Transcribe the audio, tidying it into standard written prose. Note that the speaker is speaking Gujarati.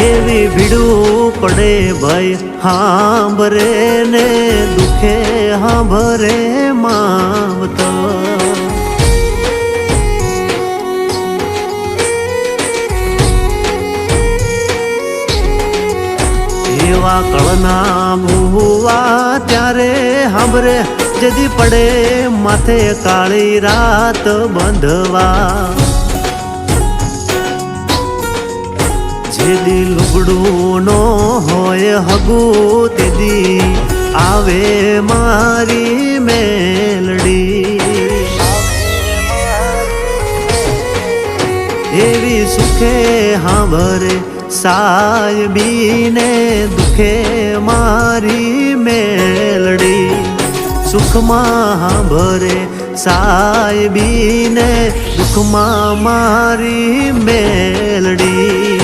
એવી ભીડું પડે ભાઈ હાંભરે ને દુખે હાંભરે માવતો એવા કળના ભૂવા ત્યારે હાંભરે જદી પડે માથે કાળી રાત બંધવા જેદી લુગડું નો હોય હગું તેદી આવે મારી મેલડી એવી સુખે હાંભરે સાયબીને દુખે મારી મેલડી સુખમાં હાંભરે સાયબીને દુખમાં મારી મેલડી